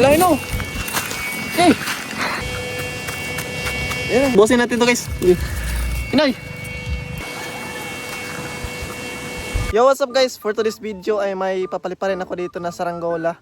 laki no. Okay. Ayan, bukasin natin to guys. Inay. Yo, what's up guys? For today's video ay may papaliparin ako dito na saranggola.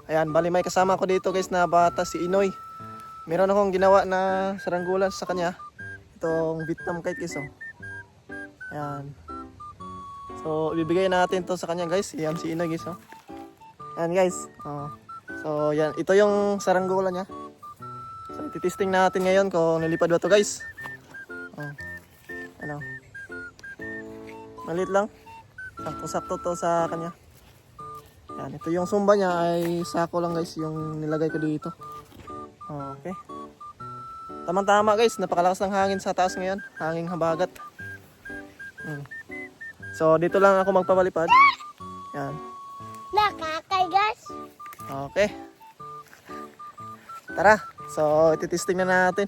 Ayan, bali may kasama ko dito guys na bata, si Inoy. Meron akong ginawa na saranggola sa kanya. Itong Vietnam kite guys oh. Ayan. So, ibibigay natin to sa kanya guys. Ayan si Inoy guys oh. Ayan guys. Oh. So, yan. Ito yung saranggola niya. So, titesting natin ngayon kung nilipad ba to guys. Oh. Ano. Maliit lang. Sakto-sakto to sa kanya. Yan. Ito yung sumba niya ay sako lang guys yung nilagay ko dito. Oh, okay. Tamang-tama guys. Napakalakas ng hangin sa taas ngayon. Hangin habagat. So, dito lang ako magpapalipad. Yan. Nakakay guys. Okay. Tara. So, ititesting na natin.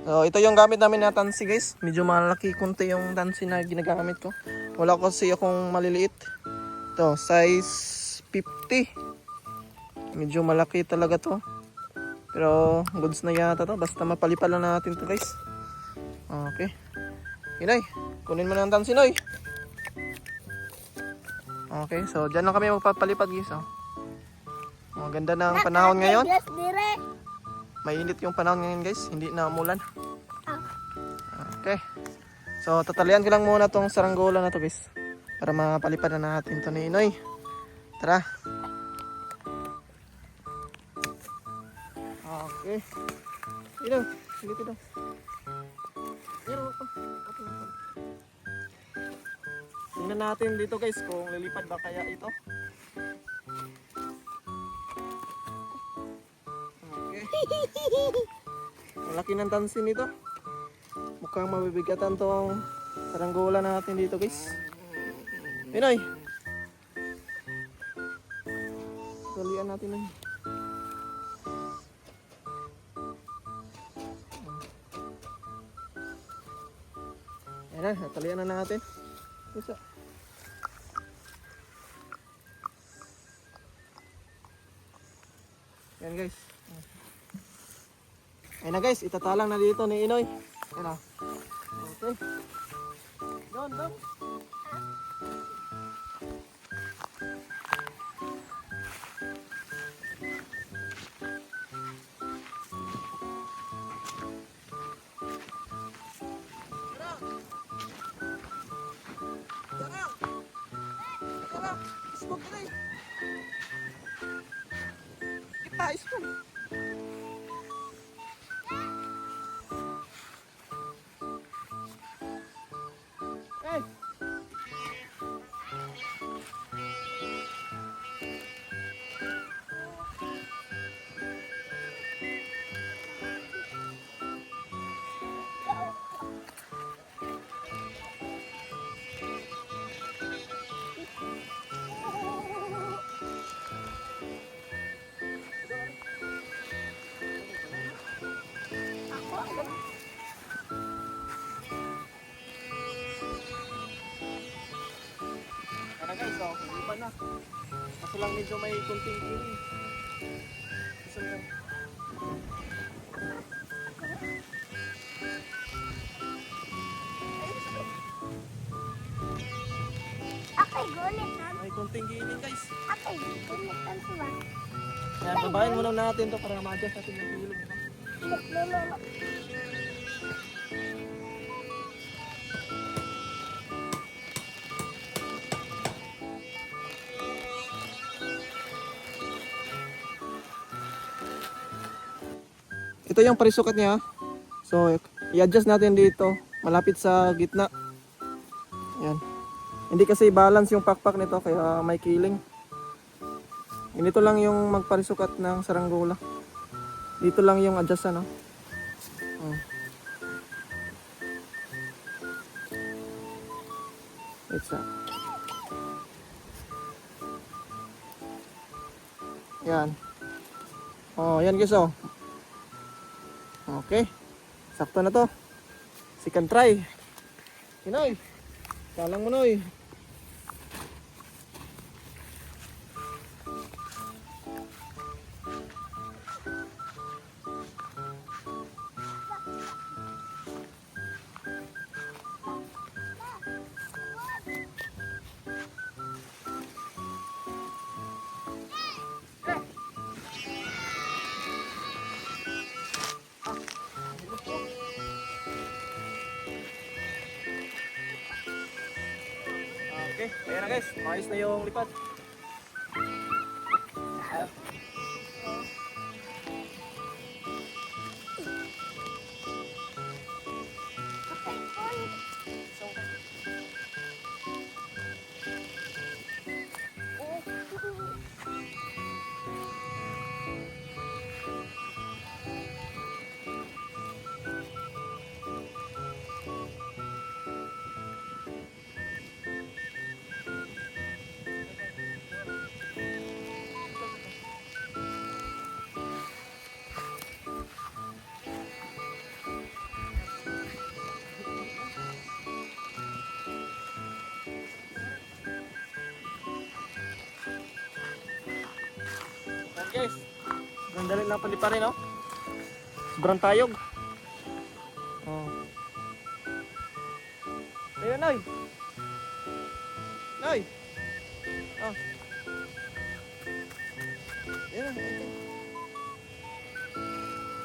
So, ito yung gamit namin na tansi guys. Medyo malaki kunti yung tansi na ginagamit ko. Wala ko kasi akong maliliit. Ito, size 50. Medyo malaki talaga to. Pero, goods na yata to. Basta mapalipad lang natin to guys. Okay. Inay, kunin mo na ang tansi, Noy. Okay, so dyan lang kami magpapalipad guys oh. Maganda ng panahon ngayon. Mainit yung panahon ngayon guys, hindi na umulan. Okay. So tatalian ko lang muna tong saranggola na to guys para mapalipad na natin to ni Inoy. Tara. Okay. Ino, dito daw. Tingnan natin dito guys kung lilipad ba kaya ito. Okay. Malaki ng tansin nito. Mukhang mabibigatan tong saranggola natin dito guys. Pinoy. Talian natin na. Ayan na, talian na natin. Isa. Yan guys. Ayan na guys, itatalang na dito ni Inoy. Ayan na. Okay. Doon. Ayos po. Hey. Guys, oh, lipan na. Kaso lang medyo may kunting iwi. Gusto nyo. Okay, gulit ha. May kunting giling guys. Okay, gulit ha siya. Yan, babayin muna natin to para ma-adjust natin yung ilog. Lolo. Ito yung parisukat niya. So, i-adjust natin dito. Malapit sa gitna. Yan. Hindi kasi balance yung pakpak nito kaya may kiling. Ganito lang yung magparisukat ng saranggola. Dito lang yung adjust ano. It's yan. Oh, yan guys oh. Okay. Sakto na to. Second try. Inoy. Salang mo Noy. Okay, ayan na guys. Maayos na yung lipad. Okay, Gon. Okay guys. Sobrang dali lang paliparin, no? Sobrang tayog. Oh. Ayun, Noy. Noy. Oh. Ayun na.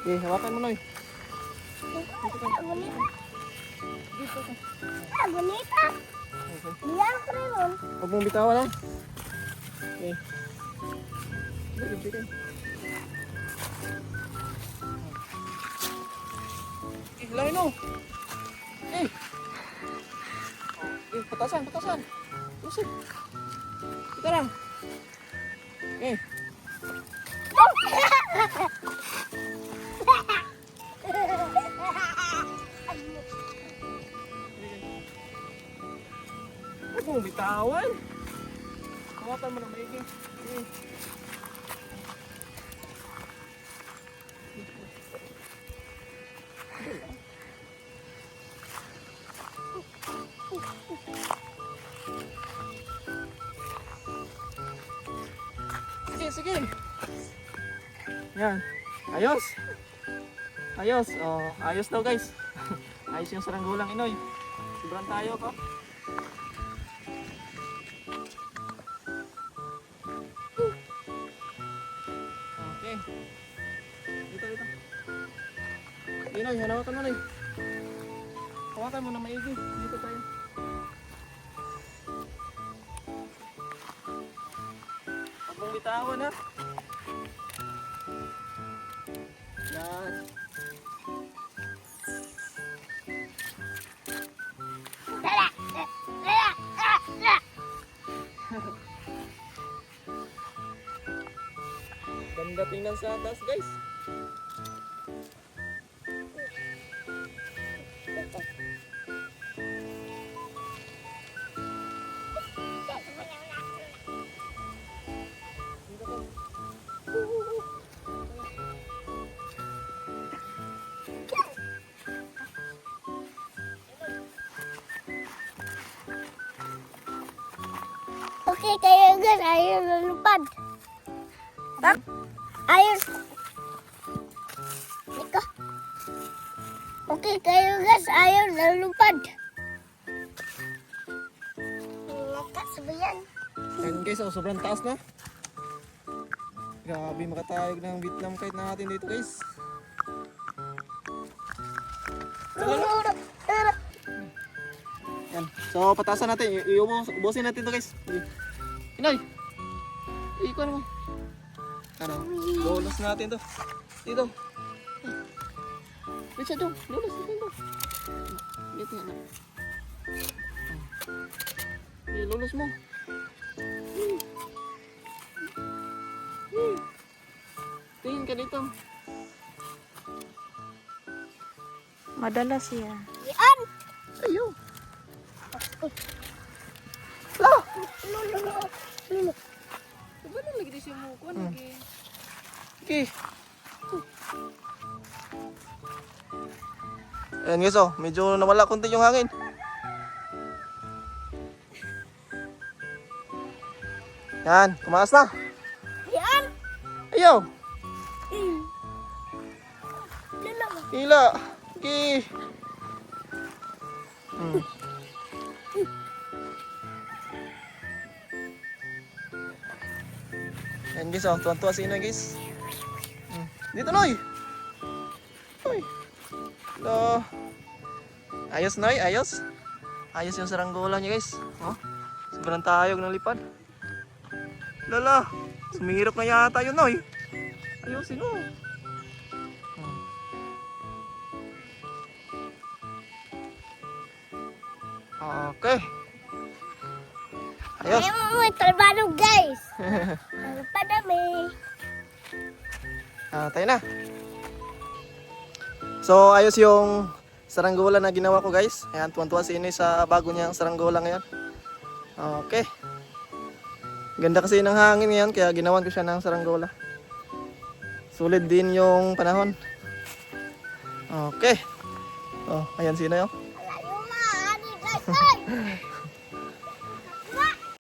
Okay, hawakan mo, Noy. Bonita. Dito ka. Bonita. Okay. Bilang ko rin. Huwag mong bitawan, ha? Okay. Sige. Hilangin mo. Eh. Eh, patasan. Tusip. Kita lang. Eh. Huwag mong bitawan. Hawakan mo na maigi. Eh. Sige. Yan. Ayos. Oh, ayos daw guys. Ayos yung saranggolang Inoy. Sobrang tayo ko. Okay. Dito. Inoy, hanawakan mo na. Hawakan mo na maigi. Dito tayo. Huwag mong bitawan, ha. Yan. Ganda tingnan sa atas, guys. Okay, kayo guys, ayaw lulupad. Ayos. Ika. Okay, kayo guys, ayaw lulupad. Nakasabayan. Ayan guys, oh, sobrang taas na. Grabe makatayog ng Vietnam kite natin dito, guys. Yan. So, patasan natin. Ubusin natin to, guys. Inoy! Ikuan mo. Ano? Lolos natin to. Dito. Wait siya doon. Lolos natin to. Dito na. Lolos mo. Tingin ka dito. Madalas yan. Yan. Ayaw. Lulu. Diba nang lagi siya mo ko? Okay. Ayan guys, oh, medyo nawala konti yung hangin. Yan, tumaas na. Yan. Ayaw. Lulu. Hila. Okay. Ayan guys, oh, tuwan-tuwa si Inoy guys. Dito, Noy. Noy. Hello. Ayos, Noy, ayos. Ayos yung saranggola niya guys. Oh. Sobrang tayog ng lipad. Lala, sumihirap na yata yun, Noy. Ayusin mo. Okay. Ayos. Ayaw mo may trabaho, guys. Ano pa dami? Tayo na. So, ayos yung saranggola na ginawa ko, guys. Ayan, tuwan-tuwa si Inoy sa bago niyang saranggola ngayon. Okay. Ganda kasi ng hangin ngayon, kaya ginawan ko siya ng saranggola. Sulit din yung panahon. Okay. Oh, ayan si Inoy, oh. Ayaw ma, ani guys, ay.